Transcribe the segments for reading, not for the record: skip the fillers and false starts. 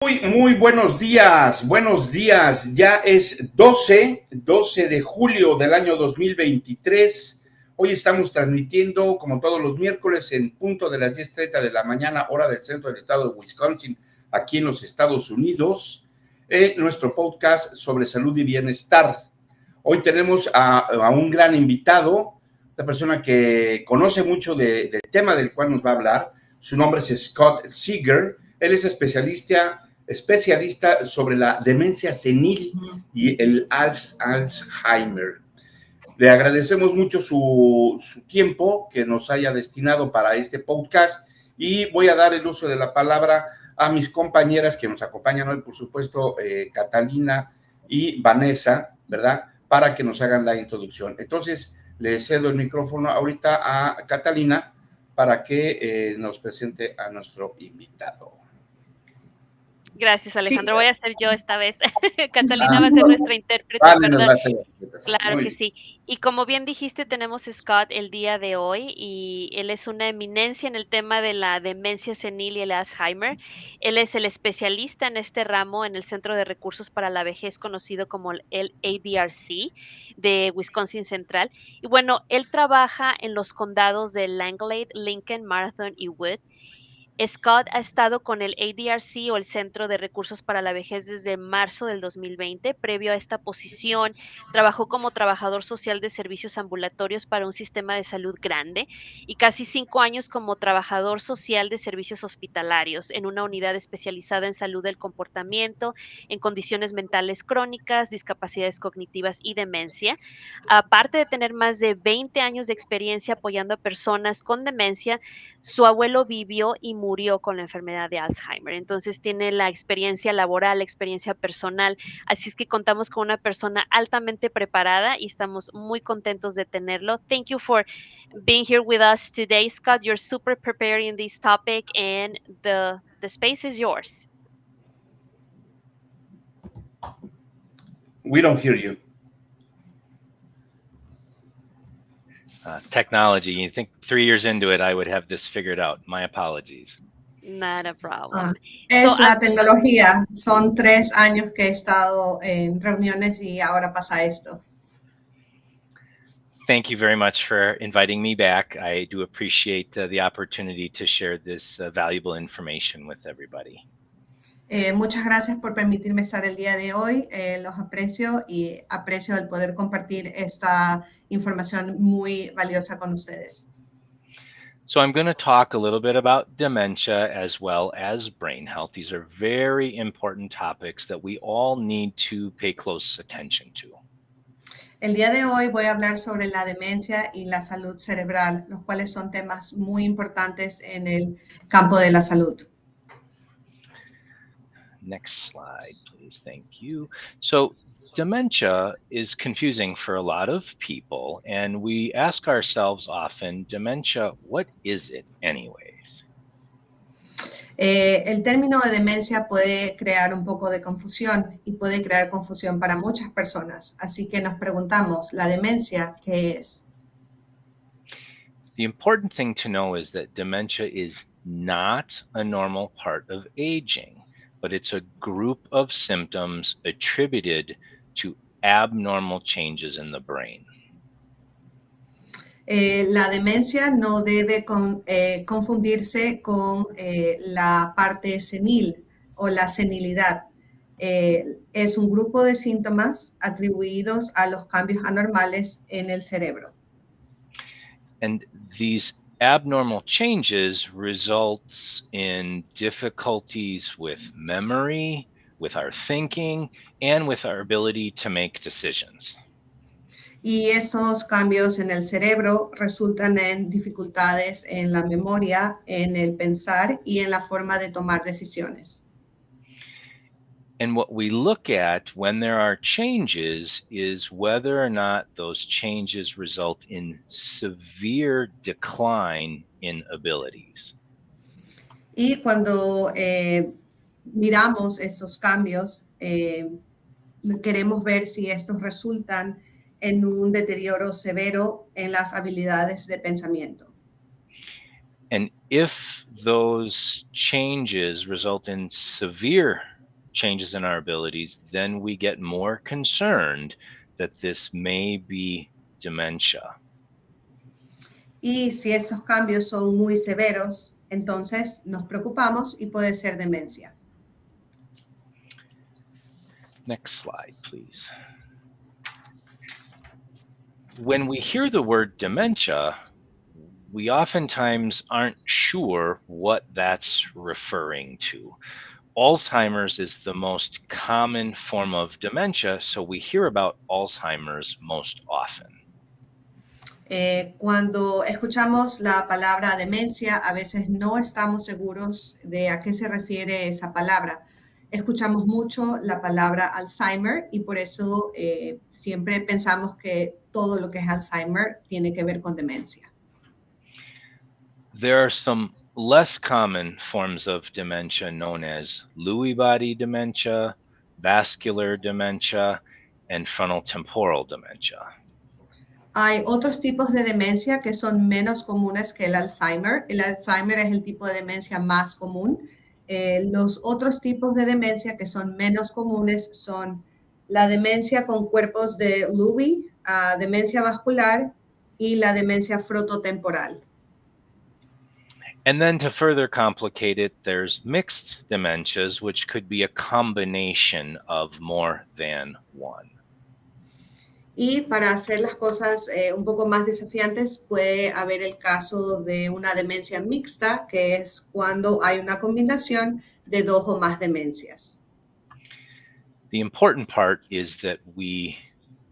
Muy buenos días. Ya es 12 de julio del año 2023. Hoy estamos transmitiendo, como todos los miércoles, en punto de las 10:30 de la mañana, hora del centro del estado de Wisconsin, aquí en los Estados Unidos, nuestro podcast sobre salud y bienestar. Hoy tenemos a un gran invitado, una persona que conoce mucho del tema del cual nos va a hablar. Su nombre es Scott Seeger. Él es especialista sobre la demencia senil y el Alzheimer. Le agradecemos mucho su tiempo que nos haya destinado para este podcast y voy a dar el uso de la palabra a mis compañeras que nos acompañan hoy, por supuesto, Catalina y Vanessa, ¿verdad? Para que nos hagan la introducción. Entonces, le cedo el micrófono ahorita a Catalina para que nos presente a nuestro invitado. Gracias, Alejandro. Sí. Voy a ser yo esta vez. Catalina va a ser nuestra intérprete, perdón. Claro que sí. Y como bien dijiste, tenemos a Scott el día de hoy y él es una eminencia en el tema de la demencia senil y el Alzheimer. Él es el especialista en este ramo en el Centro de Recursos para la Vejez, conocido como el ADRC de Wisconsin Central. Y bueno, él trabaja en los condados de Langlade, Lincoln, Marathon y Wood. Scott ha estado con el ADRC o el Centro de Recursos para la Vejez desde marzo del 2020. Previo a esta posición, trabajó como trabajador social de servicios ambulatorios para un sistema de salud grande y casi 5 años como trabajador social de servicios hospitalarios en una unidad especializada en salud del comportamiento, en condiciones mentales crónicas, discapacidades cognitivas y demencia. Aparte de tener más de 20 años de experiencia apoyando a personas con demencia, su abuelo vivió y murió con la enfermedad de Alzheimer. Entonces tiene la experiencia laboral, la experiencia personal. Así es que contamos con una persona altamente preparada y estamos muy contentos de tenerlo. Thank you for being here with us today, Scott. You're super prepared in this topic and the space is yours. We don't hear you. Technology. You think 3 years into it, I would have this figured out. My apologies. Not a problem. Es la tecnología. Son 3 años que he estado en reuniones y ahora pasa esto. Thank you very much for inviting me back. I do appreciate the opportunity to share this valuable information with everybody. Muchas gracias por permitirme estar el día de hoy. Los aprecio y aprecio el poder compartir esta información muy valiosa con ustedes. So I'm going to talk a little bit about dementia as well as brain health. These are very important topics that we all need to pay close attention to. El día de hoy voy a hablar sobre la demencia y la salud cerebral, los cuales son temas muy importantes en el campo de la salud. Next slide, please. Thank you. So dementia is confusing for a lot of people, and we ask ourselves often, dementia, what is it anyways? El término de demencia puede crear un poco de confusión y puede crear confusión para muchas personas. Así que nos preguntamos, ¿la demencia qué es? The important thing to know is that dementia is not a normal part of aging, but it's a group of symptoms attributed to abnormal changes in the brain. La demencia no debe confundirse con la parte senil o la senilidad. Es un grupo de síntomas atribuidos a los cambios anormales en el cerebro. And these abnormal changes results in difficulties with memory, with our thinking, and with our ability to make decisions. Y estos cambios en el cerebro resultan en dificultades en la memoria, en el pensar y en la forma de tomar decisiones. And what we look at when there are changes is whether or not those changes result in severe decline in abilities. Y cuando miramos estos cambios, queremos ver si estos resultan en un deterioro severo en las habilidades de pensamiento. And If those changes result in severe changes in our abilities, then we get more concerned that this may be dementia. Y si esos cambios son muy severos, entonces nos preocupamos y puede ser demencia. Next slide, please. When we hear the word dementia, we oftentimes aren't sure what that's referring to. Alzheimer's is the most common form of dementia, so we hear about Alzheimer's most often. Cuando escuchamos la palabra demencia, a veces no estamos seguros de a qué se refiere esa palabra. Escuchamos mucho la palabra Alzheimer y por eso siempre pensamos que todo lo que es Alzheimer tiene que ver con demencia. There are some less common forms of dementia known as Lewy body dementia, vascular dementia, and frontotemporal dementia. Hay otros tipos de demencia que son menos comunes que el Alzheimer. El Alzheimer es el tipo de demencia más común. Los otros tipos de demencia que son menos comunes son la demencia con cuerpos de Lewy, demencia vascular y la demencia frontotemporal. And then to further complicate it, there's mixed dementias, which could be a combination of more than one. Y para hacer las cosas un poco más desafiantes, puede haber el caso de una demencia mixta, que es cuando hay una combinación de dos o más demencias. The important part is that we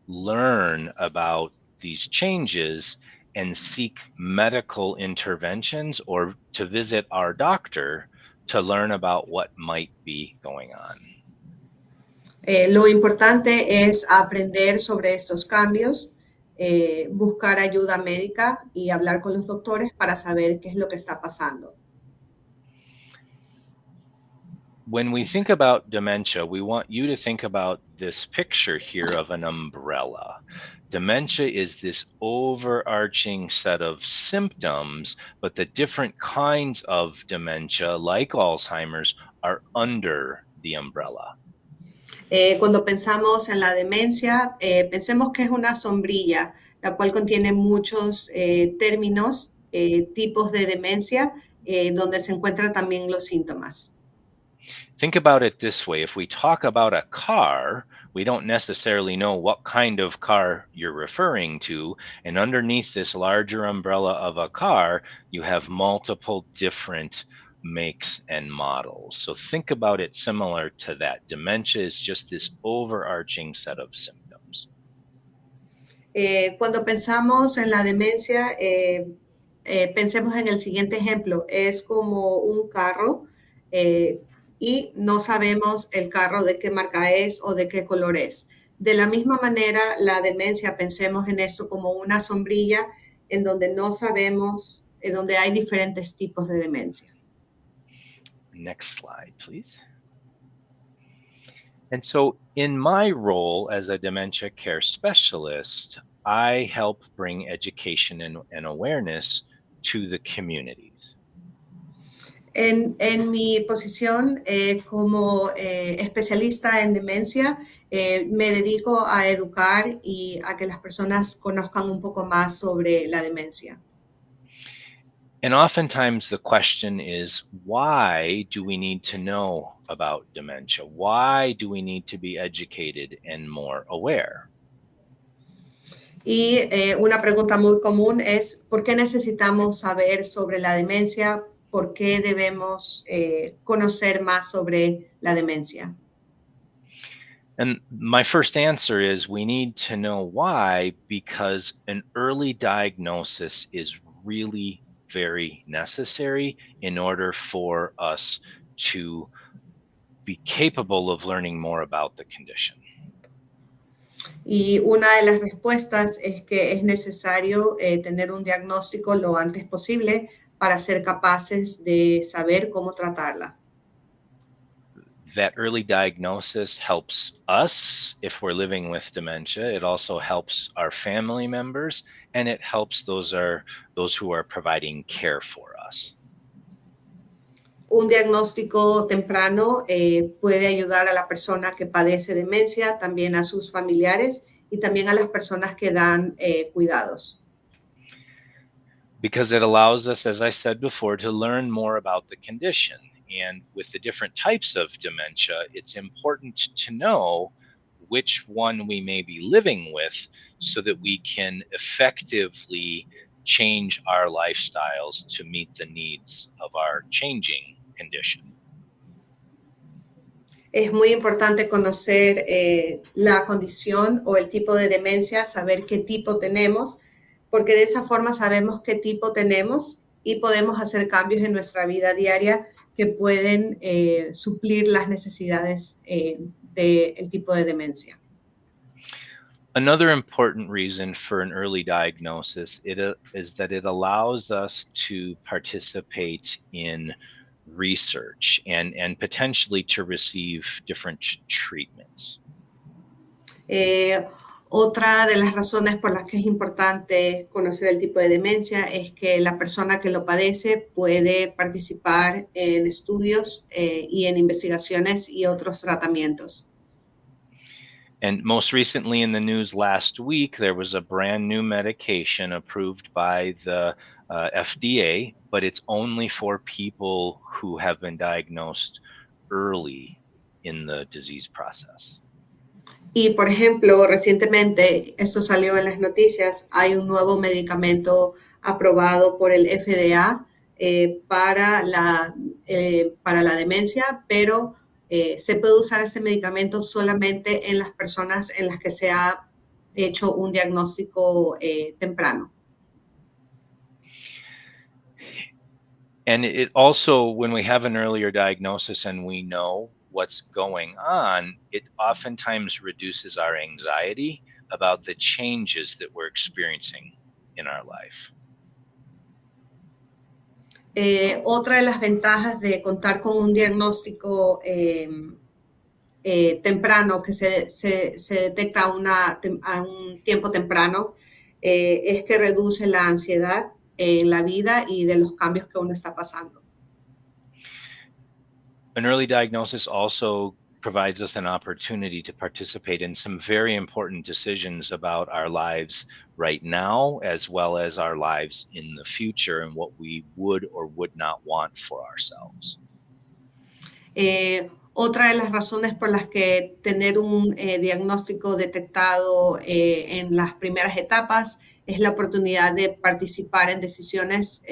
learn about these changes and seek medical interventions or to visit our doctor to learn about what might be going on. Lo importante es aprender sobre estos cambios, buscar ayuda médica y hablar con los doctores para saber qué es lo que está pasando. When we think about dementia, we want you to think about this picture here of an umbrella. Dementia is this overarching set of symptoms, but the different kinds of dementia, like Alzheimer's, are under the umbrella. Cuando pensamos en la demencia, pensemos que es una sombrilla, la cual contiene muchos términos, tipos de demencia, donde se encuentran también los síntomas. Think about it this way. If we talk about a car, we don't necessarily know what kind of car you're referring to. And underneath this larger umbrella of a car, you have multiple different makes and models. So think about it similar to that. Dementia is just this overarching set of symptoms. Cuando pensamos en la demencia, pensemos en el siguiente ejemplo. Es como un carro y no sabemos el carro de qué marca es o de qué color es. De la misma manera, la demencia, pensemos en eso como una sombrilla en donde no sabemos, en donde hay diferentes tipos de demencia. Next slide, please. And so in my role as a dementia care specialist, I help bring education and awareness to the communities. En mi posición como especialista en demencia, me dedico a educar y a que las personas conozcan un poco más sobre la demencia. And oftentimes the question is, why do we need to know about dementia? Why do we need to be educated and more aware? Y una pregunta muy común es, ¿por qué necesitamos saber sobre la demencia? ¿Por qué debemos conocer más sobre la demencia? And my first answer is we need to know why, because an early diagnosis is really very necessary in order for us to be capable of learning more about the condition. Y una de las respuestas es que es necesario tener un diagnóstico lo antes posible para ser capaces de saber cómo tratarla. That early diagnosis helps us if we're living with dementia. It also helps our family members, and it helps those who are providing care for us. Un diagnóstico temprano puede ayudar a la persona que padece demencia, también a sus familiares y también a las personas que dan cuidados. Because it allows us, as I said before, to learn more about the condition. And with the different types of dementia, it's important to know which one we may be living with so that we can effectively change our lifestyles to meet the needs of our changing condition. Es muy importante conocer la condición o el tipo de demencia, saber qué tipo tenemos, porque de esa forma sabemos qué tipo tenemos y podemos hacer cambios en nuestra vida diaria que pueden suplir las necesidades del tipo de demencia. Another important reason for an early diagnosis is that it allows us to participate in research and potentially to receive different treatments. Otra de las razones por las que es importante conocer el tipo de demencia es que la persona que lo padece puede participar en estudios y en investigaciones y otros tratamientos. And most recently in the news last week, there was a brand new medication approved by the FDA, but it's only for people who have been diagnosed early in the disease process. Y, por ejemplo, recientemente, esto salió en las noticias, hay un nuevo medicamento aprobado por el FDA para la demencia, pero se puede usar este medicamento solamente en las personas en las que se ha hecho un diagnóstico temprano. And it also, when we have an earlier diagnosis and we know what's going on, it oftentimes reduces our anxiety about the changes that we're experiencing in our life. Otra de las ventajas de contar con un diagnóstico temprano, que se detecta a un tiempo temprano, es que reduce la ansiedad en la vida y de los cambios que uno está pasando. An early diagnosis also provides us an opportunity to participate in some very important decisions about our lives right now, as well as our lives in the future and what we would or would not want for ourselves. Otra de las razones por las que tener un diagnóstico detectado en las primeras etapas es la oportunidad de participar en decisiones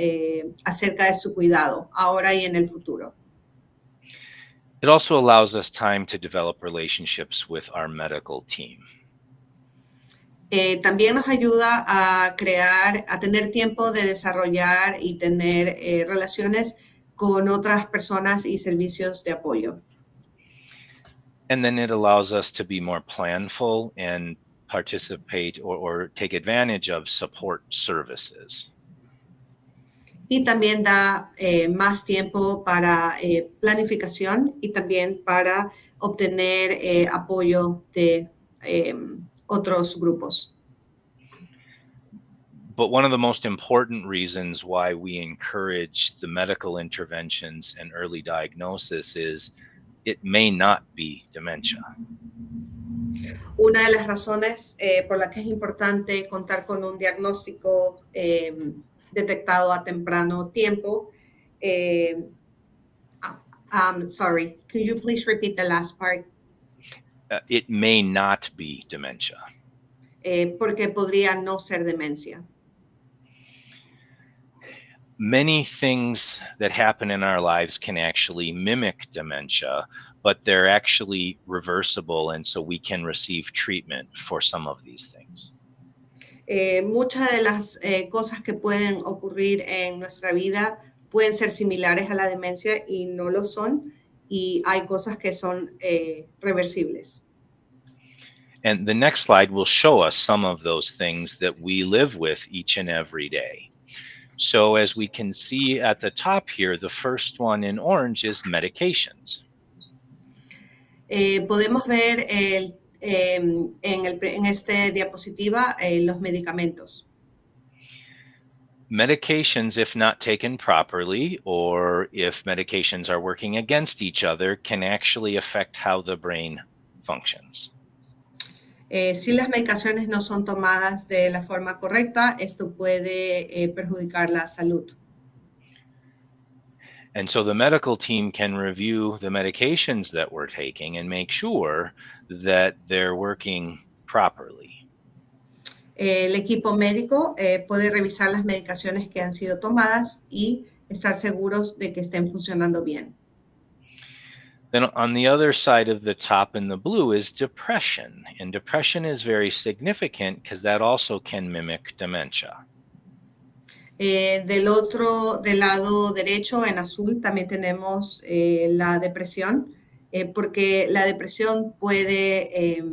acerca de su cuidado, ahora y en el futuro. It also allows us time to develop relationships with our medical team. También nos ayuda a tener tiempo de desarrollar y tener relaciones con otras personas y servicios de apoyo. And then it allows us to be more planful and participate or take advantage of support services. Y también da más tiempo para planificación y también para obtener apoyo de otros grupos. But one of the most important reasons why we encourage the medical interventions and early diagnosis is it may not be dementia. Una de las razones por la que es importante contar con un diagnóstico detectado a temprano tiempo. Sorry, could you please repeat the last part? It may not be dementia. Porque podría no ser demencia. Many things that happen in our lives can actually mimic dementia, but they're actually reversible, and so we can receive treatment for some of these things. Muchas de las cosas que pueden ocurrir en nuestra vida pueden ser similares a la demencia y no lo son, y hay cosas que son reversibles. And the next slide will show us some of those things that we live with each and every day. So as we can see at the top here, the first one in orange is medications. Podemos ver en esta diapositiva los medicamentos. Medications, if not taken properly, or if medications are working against each other, can actually affect how the brain functions. Si las medicaciones no son tomadas de la forma correcta, esto puede perjudicar la salud. And so the medical team can review the medications that we're taking and make sure that they're working properly. El equipo médico puede revisar las medicaciones que han sido tomadas y estar seguros de que estén funcionando bien. Then on the other side of the top in the blue is depression. And depression is very significant because that also can mimic dementia. Del lado derecho, en azul, también tenemos la depresión, porque la depresión puede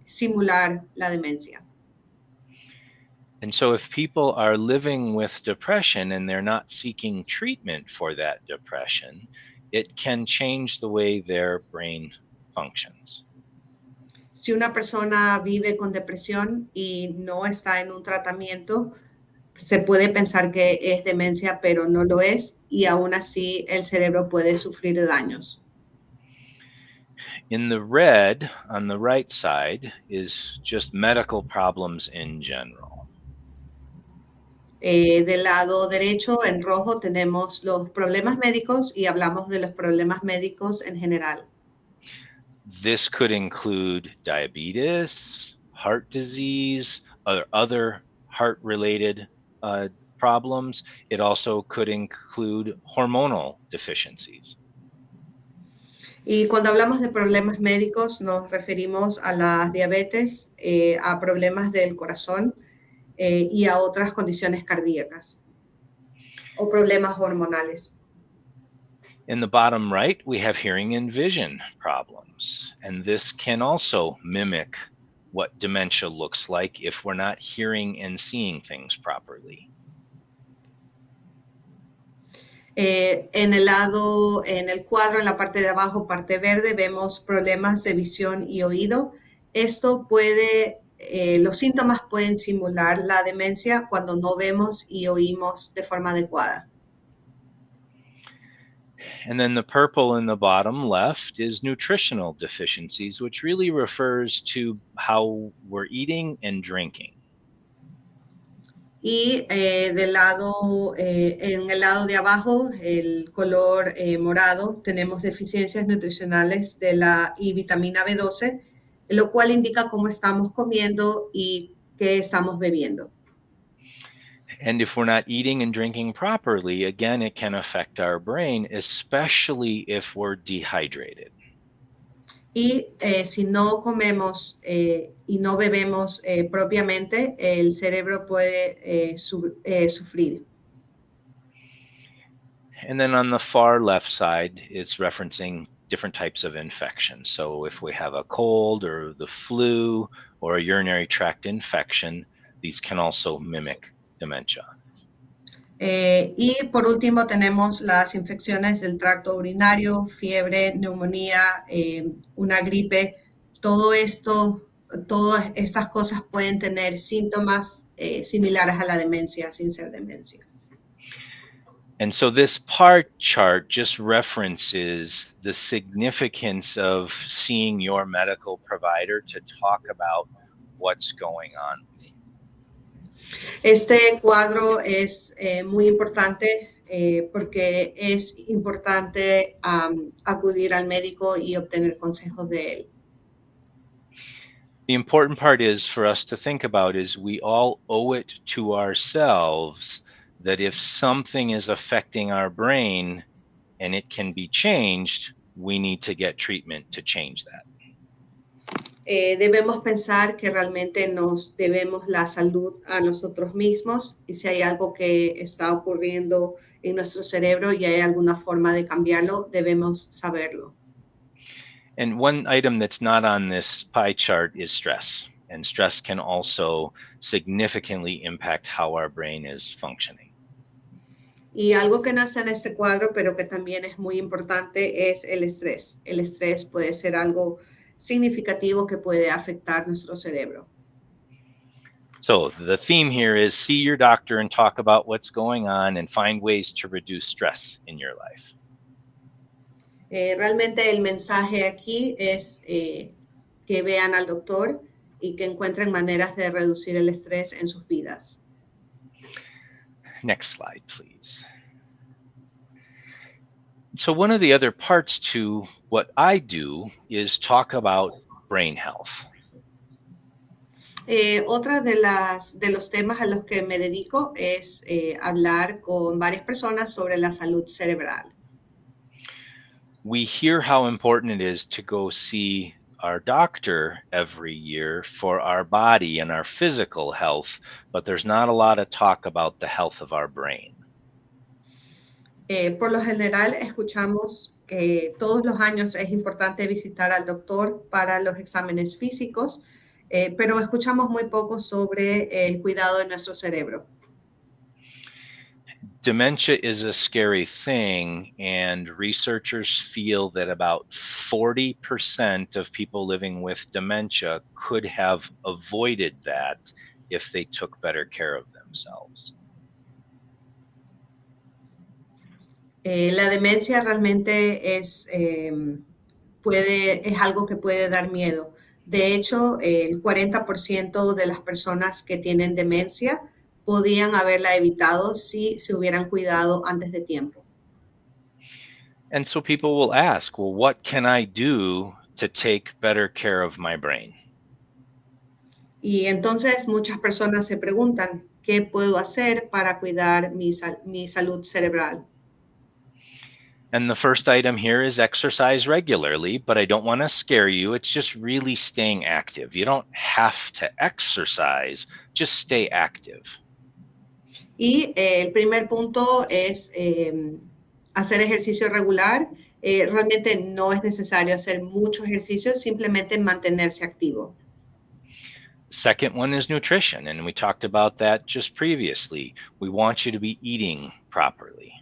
simular la demencia. And so if people are living with depression and they're not seeking treatment for that depression, it can change the way their brain functions. Si una persona vive con depresión y no está en un tratamiento, se puede pensar que es demencia, pero no lo es, y aún así el cerebro puede sufrir daños. In the red on the right side is just medical problems in general. Del lado derecho, en rojo, tenemos los problemas médicos y hablamos de los problemas médicos en general. This could include diabetes, heart disease, other heart-related problems. It also could include hormonal deficiencies. Y cuando hablamos de problemas médicos, nos referimos a la diabetes, a problemas del corazón y a otras condiciones cardíacas o problemas hormonales. In the bottom right, we have hearing and vision problems. And this can also mimic what dementia looks like if we're not hearing and seeing things properly. En el cuadro, en la parte de abajo, parte verde, vemos problemas de visión y oído. Los síntomas pueden simular la demencia cuando no vemos y oímos de forma adecuada. And then the purple in the bottom left is nutritional deficiencies, which really refers to how we're eating and drinking. Y en el lado de abajo, el color morado, tenemos deficiencias nutricionales y vitamina B12, lo cual indica cómo estamos comiendo y qué estamos bebiendo. And if we're not eating and drinking properly, again, it can affect our brain, especially if we're dehydrated. Y si no comemos y no bebemos propiamente, el cerebro puede sufrir. And then on the far left side, it's referencing different types of infections. So if we have a cold or the flu or a urinary tract infection, these can also mimic dementia. Y por último tenemos las infecciones del tracto urinario, fiebre, neumonía, una gripe. Todas estas cosas pueden tener síntomas similares a la demencia sin ser demencia. And so this pie chart just references the significance of seeing your medical provider to talk about what's going on with you. Este cuadro es muy importante porque es importante acudir al médico y obtener consejos de él. The important part is for us to think about is we all owe it to ourselves that if something is affecting our brain and it can be changed, we need to get treatment to change that. Debemos pensar que realmente nos debemos la salud a nosotros mismos y si hay algo que está ocurriendo en nuestro cerebro y hay alguna forma de cambiarlo, debemos saberlo. And one item that's not on this pie chart is stress. And stress can also significantly impact how our brain is functioning. Y algo que no está en este cuadro, pero que también es muy importante, es el estrés. El estrés puede ser algo significativo que puede afectar nuestro cerebro. So the theme here is see your doctor and talk about what's going on and find ways to reduce stress in your life. Realmente el mensaje aquí es que vean al doctor y que encuentren maneras de reducir el estrés en sus vidas. Next slide, please. So one of the other parts to what I do is talk about brain health. Otra de los temas a los que me dedico es hablar con varias personas sobre la salud cerebral. We hear how important it is to go see our doctor every year for our body and our physical health, but there's not a lot of talk about the health of our brain. Por lo general, escuchamos que todos los años es importante visitar al doctor para los exámenes físicos, pero escuchamos muy poco sobre el cuidado de nuestro cerebro. Dementia is a scary thing, and researchers feel that about 40% of people living with dementia could have avoided that if they took better care of themselves. La demencia realmente es algo que puede dar miedo. De hecho, el 40% de las personas que tienen demencia podían haberla evitado si se hubieran cuidado antes de tiempo. And so people will ask, well, what can I do to take better care of my brain? Y entonces muchas personas se preguntan, ¿qué puedo hacer para cuidar mi salud cerebral? And the first item here is exercise regularly, but I don't want to scare you. It's just really staying active. You don't have to exercise, just stay active. Y el primer punto es hacer ejercicio regular. Realmente no es necesario hacer mucho ejercicio, simplemente mantenerse activo. Second one is nutrition, and we talked about that just previously. We want you to be eating properly.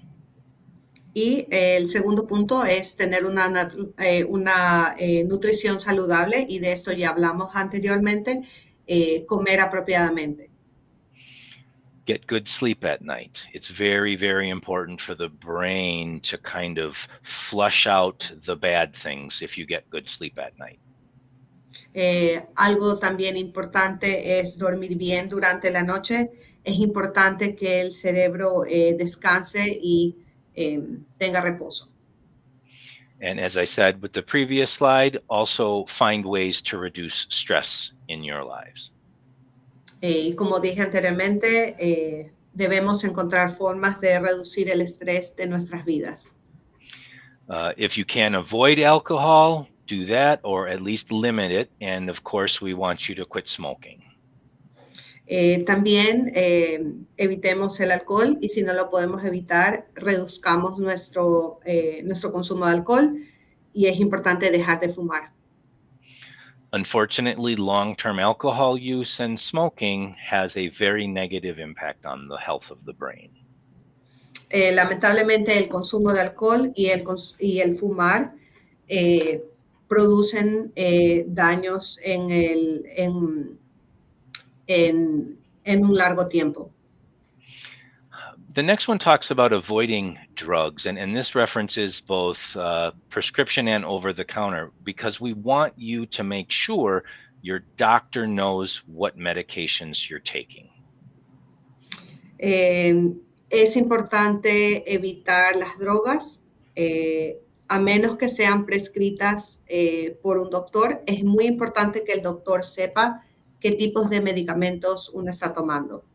Y el segundo punto es tener una nutrición saludable, y de esto ya hablamos anteriormente, comer apropiadamente. Get good sleep at night. It's very, very important for the brain to kind of flush out the bad things if you get good sleep at night. Algo también importante es dormir bien durante la noche. Es importante que el cerebro descanse y tenga reposo. And as I said with the previous slide, also find ways to reduce stress in your lives. Y como dije anteriormente, debemos encontrar formas de reducir el estrés de nuestras vidas. If you can avoid alcohol, do that, or at least limit it. And of course, we want you to quit smoking. También evitemos el alcohol, y si no lo podemos evitar, reduzcamos nuestro consumo de alcohol, y es importante dejar de fumar. Unfortunately, long-term alcohol use and smoking has a very negative impact on the health of the brain. Lamentablemente, el consumo de alcohol y el fumar producen daños en un largo tiempo. The next one talks about avoiding drugs, and this references both prescription and over-the-counter, because we want you to make sure your doctor knows what medications you're taking. Es importante evitar las drogas, a menos que sean prescritas por un doctor. Es muy importante que el doctor sepa qué tipos de medicamentos uno está tomando.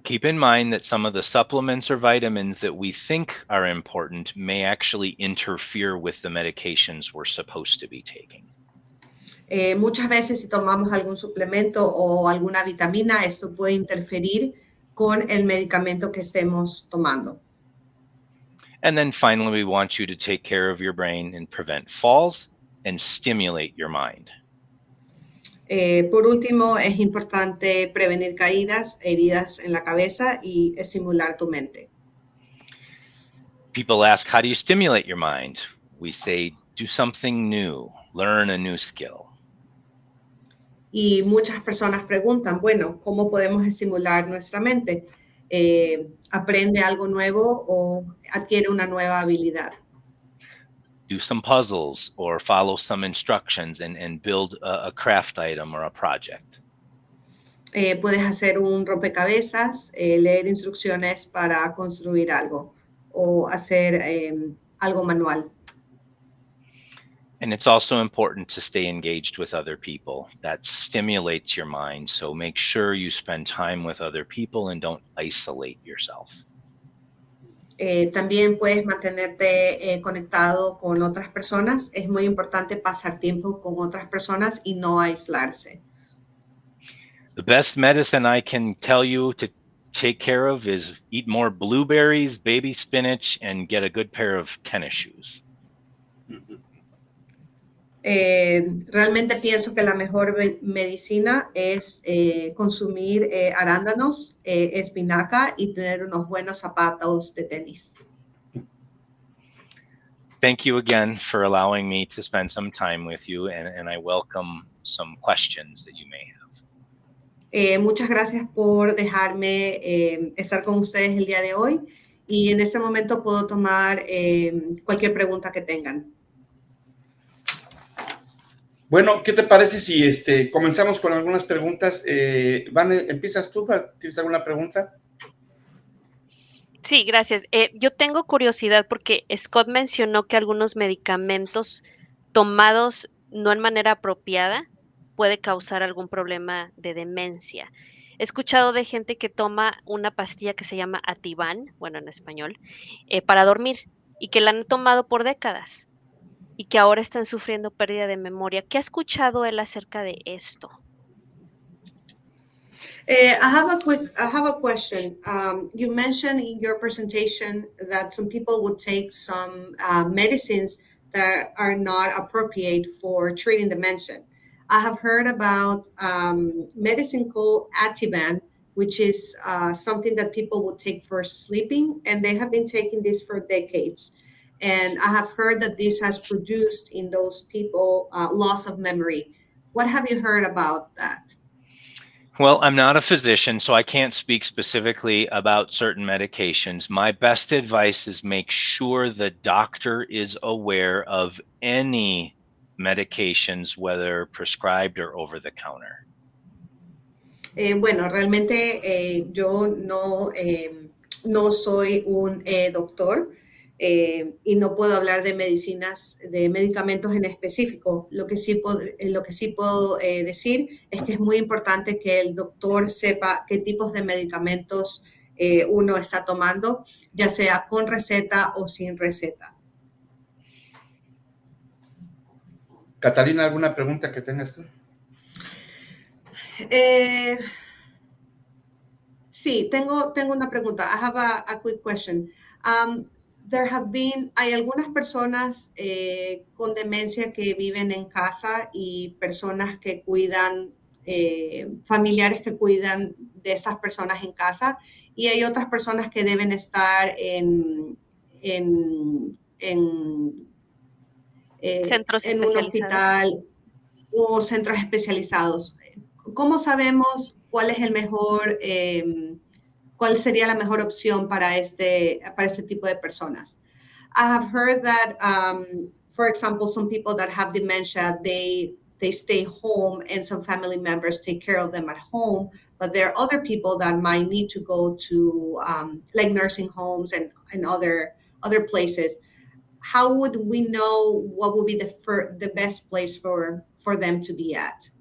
Keep in mind that some of the supplements or vitamins that we think are important may actually interfere with the medications we're supposed to be taking. Muchas veces, si tomamos algún suplemento o alguna vitamina, esto puede interferir con el medicamento que estemos tomando. And then finally, we want you to take care of your brain and prevent falls and stimulate your mind. Por último, es importante prevenir caídas, heridas en la cabeza y estimular tu mente. People ask, how do you stimulate your mind? We say, do something new, learn a new skill. Y muchas personas preguntan, bueno, ¿cómo podemos estimular nuestra mente? ¿Aprende algo nuevo o adquiere una nueva habilidad? Do some puzzles or follow some instructions and build a craft item or a project. Puedes hacer un rompecabezas, leer instrucciones para construir algo o hacer algo manual. And it's also important to stay engaged with other people. That stimulates your mind. So make sure you spend time with other people and don't isolate yourself. También puedes mantenerte conectado con otras personas. Es muy importante pasar tiempo con otras personas y no aislarse. The best medicine I can tell you to take care of is eat more blueberries, baby spinach, and get a good pair of tennis shoes. Realmente pienso que la mejor medicina es consumir arándanos, espinaca y tener unos buenos zapatos de tenis. Thank you again for allowing me to spend some time with you, and I welcome some questions that you may have. Muchas gracias por dejarme estar con ustedes el día de hoy y en este momento puedo tomar cualquier pregunta que tengan. Bueno, ¿qué te parece si comenzamos con algunas preguntas? ¿Empiezas tú? ¿Tienes alguna pregunta? Sí, gracias. Yo tengo curiosidad porque Scott mencionó que algunos medicamentos tomados no en manera apropiada puede causar algún problema de demencia. He escuchado de gente que toma una pastilla que se llama Ativan, bueno, en español, para dormir y que la han tomado por décadas y que ahora están sufriendo pérdida de memoria. ¿Qué ha escuchado él acerca de esto? I have a question. You mentioned in your presentation that some people would take some medicines that are not appropriate for treating dementia. I have heard about medicine called Ativan, which is something that people would take for sleeping, and they have been taking this for decades. And I have heard that this has produced in those people loss of memory. What have you heard about that? Well, I'm not a physician, so I can't speak specifically about certain medications. My best advice is make sure the doctor is aware of any medications, whether prescribed or over the counter. Bueno, realmente yo no soy un doctor y no puedo hablar de medicinas, de medicamentos en específico. Lo que sí puedo decir es que es muy importante que el doctor sepa qué tipos de medicamentos uno está tomando, ya sea con receta o sin receta. Catalina, ¿alguna pregunta que tengas tú? Sí, tengo una pregunta. I have a quick question. Hay algunas personas con demencia que viven en casa y personas que cuidan, familiares que cuidan de esas personas en casa, y hay otras personas que deben estar en Centros un especializados. hospital o centros especializados. ¿Cómo sabemos cuál es el mejor, cuál sería la mejor opción para este tipo de personas? I have heard that, for example, some people that have dementia, they stay home and some family members take care of them at home, but there are other people that might need to go to like nursing homes and other places. How would we know what would be the best place for them to be at?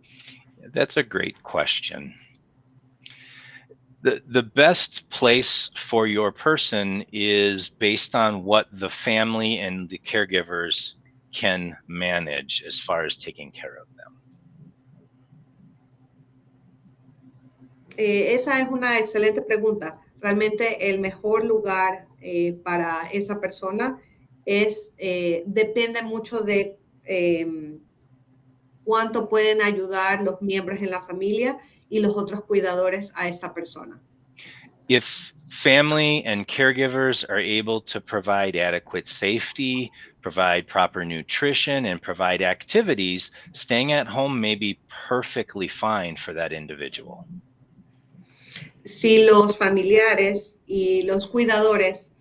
That's a great question. The best place for your person is based on what the family and the caregivers can manage as far as taking care of them. Esa es una excelente pregunta. Realmente el mejor lugar para esa persona depende mucho de cuánto pueden ayudar los miembros en la familia y los otros cuidadores a esta persona. If family and caregivers are able to provide adequate safety, provide proper nutrition, and provide activities, staying at home may be perfectly fine for that individual. Si los familiares y los cuidadores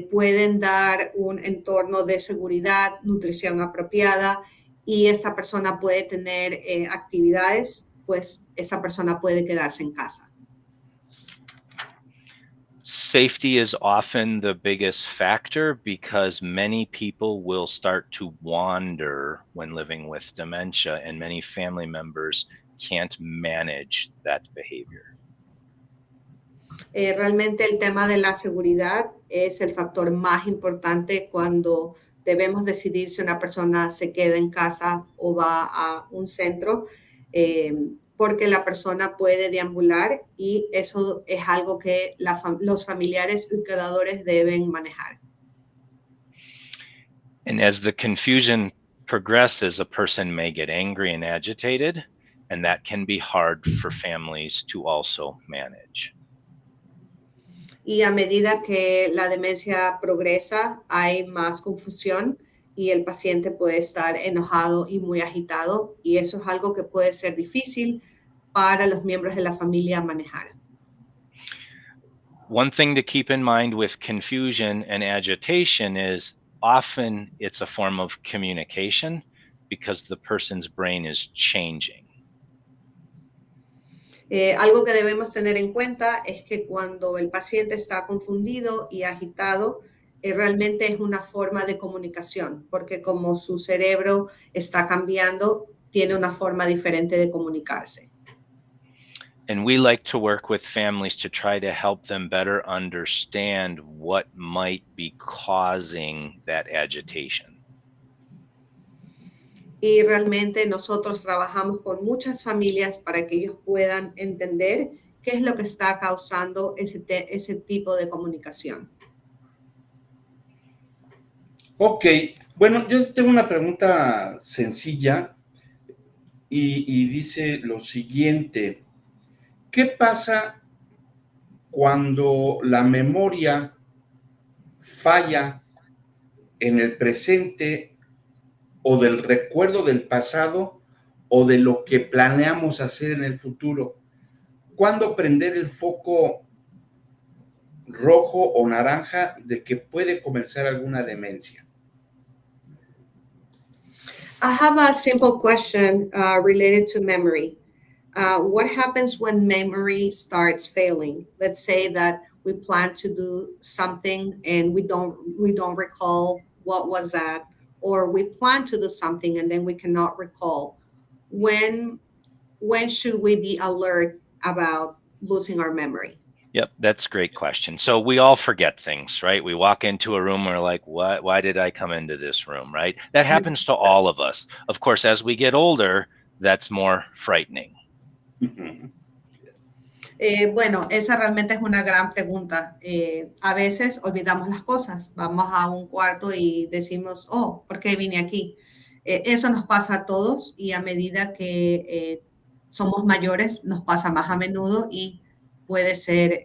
pueden dar un entorno de seguridad, nutrición apropiada y esta persona puede tener actividades, pues esa persona puede quedarse en casa. Safety is often the biggest factor because many people will start to wander when living with dementia, and many family members can't manage that behavior. Realmente el tema de la seguridad es el factor más importante cuando debemos decidir si una persona se queda en casa o va a un centro, porque la persona puede deambular y eso es algo que los familiares y cuidadores deben manejar. And as the confusion progresses, a person may get angry and agitated, and that can be hard for families to also manage. Y a medida que la demencia progresa, hay más confusión y el paciente puede estar enojado y muy agitado, y eso es algo que puede ser difícil para los miembros de la familia manejar. One thing to keep in mind with confusion and agitation is often it's a form of communication because the person's brain is changing. Algo que debemos tener en cuenta es que cuando el paciente está confundido y agitado, realmente es una forma de comunicación, porque como su cerebro está cambiando, tiene una forma diferente de comunicarse. And we like to work with families to try to help them better understand what might be causing that agitation. Y realmente nosotros trabajamos con muchas familias para que ellos puedan entender qué es lo que está causando ese tipo de comunicación. Ok, bueno, yo tengo una pregunta sencilla y dice lo siguiente. ¿Qué pasa cuando la memoria falla en el presente o del recuerdo del pasado o de lo que planeamos hacer en el futuro? ¿Cuándo prender el foco rojo o naranja de que puede comenzar alguna demencia? I have a simple question related to memory. What happens when memory starts failing? Let's say that we plan to do something and we don't recall what was that, or we plan to do something and then we cannot recall. When should we be alert about losing our memory? Yep, that's a great question. So we all forget things, right? We walk into a room, we're like, what? Why did I come into this room, right? That happens to all of us. Of course, as we get older, that's more frightening. Bueno, esa realmente es una gran pregunta. A veces olvidamos las cosas. Vamos a un cuarto y decimos, oh, ¿por qué vine aquí? Eso nos pasa a todos y a medida que somos mayores nos pasa más a menudo y puede ser,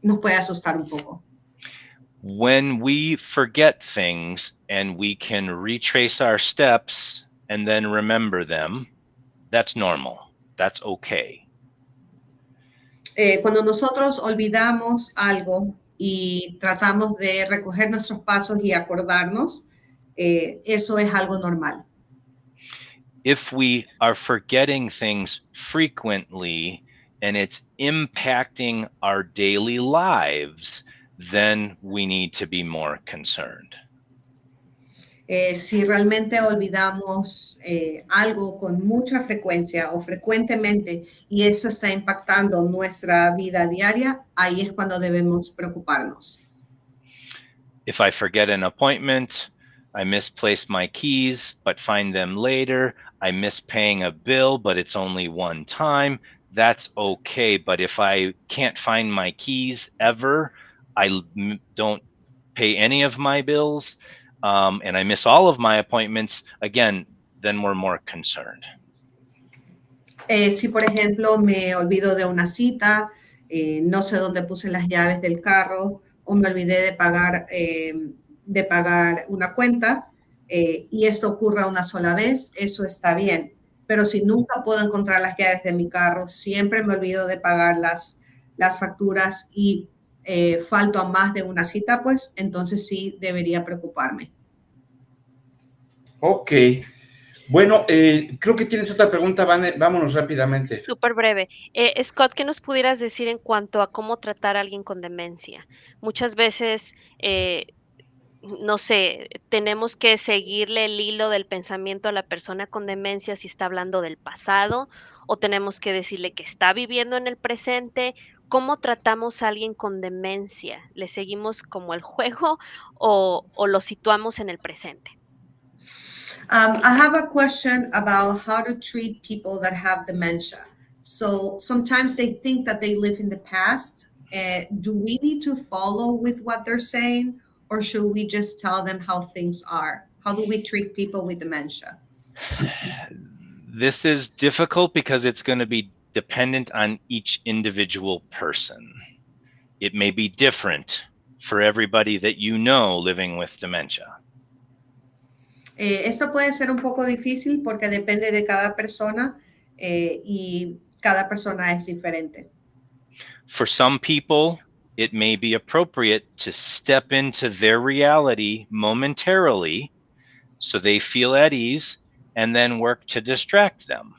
nos puede asustar un poco. When we forget things and we can retrace our steps and then remember them, that's normal. That's okay. Cuando nosotros olvidamos algo y tratamos de recoger nuestros pasos y acordarnos, eso es algo normal. If we are forgetting things frequently and it's impacting our daily lives, then we need to be more concerned. Si realmente olvidamos algo con mucha frecuencia o frecuentemente y eso está impactando nuestra vida diaria, ahí es cuando debemos preocuparnos. If I forget an appointment, I misplace my keys but find them later, I miss paying a bill but it's only one time, that's okay. But if I can't find my keys ever, I don't pay any of my bills, and I miss all of my appointments, again, then we're more concerned. Si, por ejemplo, me olvido de una cita, no sé dónde puse las llaves del carro o me olvidé de pagar de pagar una cuenta y esto ocurra una sola vez, eso está bien. Pero si nunca puedo encontrar las llaves de mi carro, siempre me olvido de pagar las facturas y falto a más de una cita, pues entonces sí debería preocuparme. Ok. Bueno, creo que tienes otra pregunta, Vane. Vámonos rápidamente. Súper breve. Scott, ¿qué nos pudieras decir en cuanto a cómo tratar a alguien con demencia? Muchas veces, no sé, tenemos que seguirle el hilo del pensamiento a la persona con demencia si está hablando del pasado, o tenemos que decirle que está viviendo en el presente. ¿Cómo tratamos a alguien con demencia? ¿Le seguimos como el juego o lo situamos en el presente? I have a question about how to treat people that have dementia. So sometimes they think that they live in the past. Do we need to follow with what they're saying, or should we just tell them how things are? How do we treat people with dementia? This is difficult because it's going to be dependent on each individual person. It may be different for everybody that you know living with dementia. Eso puede ser un poco difícil porque depende de cada persona y cada persona es diferente. For some people, it may be appropriate to step into their reality momentarily so they feel at ease and then work to distract them.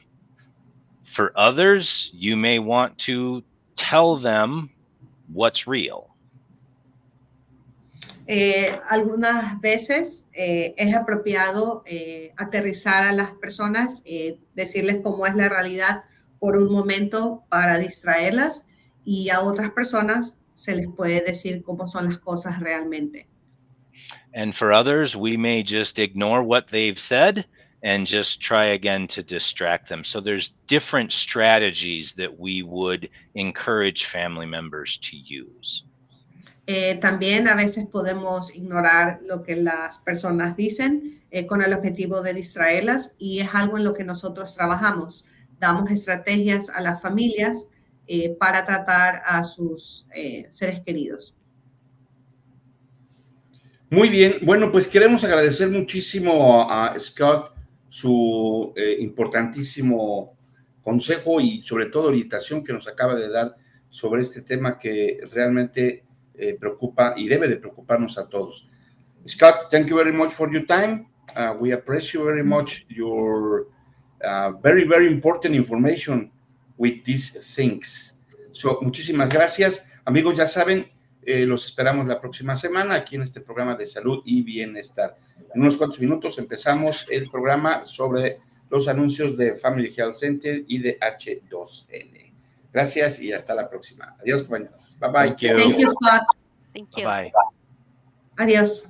For others, you may want to tell them what's real. Algunas veces es apropiado aterrizar a las personas, decirles cómo es la realidad por un momento para distraerlas, y a otras personas se les puede decir cómo son las cosas realmente. And for others, we may just ignore what they've said and just try again to distract them. So there's different strategies that we would encourage family members to use. También a veces podemos ignorar lo que las personas dicen con el objetivo de distraerlas, y es algo en lo que nosotros trabajamos. Damos estrategias a las familias para tratar a sus seres queridos. Muy bien, bueno, pues queremos agradecer muchísimo a Scott su importantísimo consejo y sobre todo orientación que nos acaba de dar sobre este tema que realmente preocupa y debe de preocuparnos a todos. Scott, thank you very much for your time. We appreciate very much your very, very important information with these things. So, muchísimas gracias. Amigos, ya saben, los esperamos la próxima semana aquí en este programa de Salud y Bienestar. En unos cuantos minutos empezamos el programa sobre los anuncios de Family Health Center y de H2N. Gracias y hasta la próxima. Adiós, compañeros. Bye bye. Thank you. Thank you, Scott. Thank you. Bye-bye. Adiós.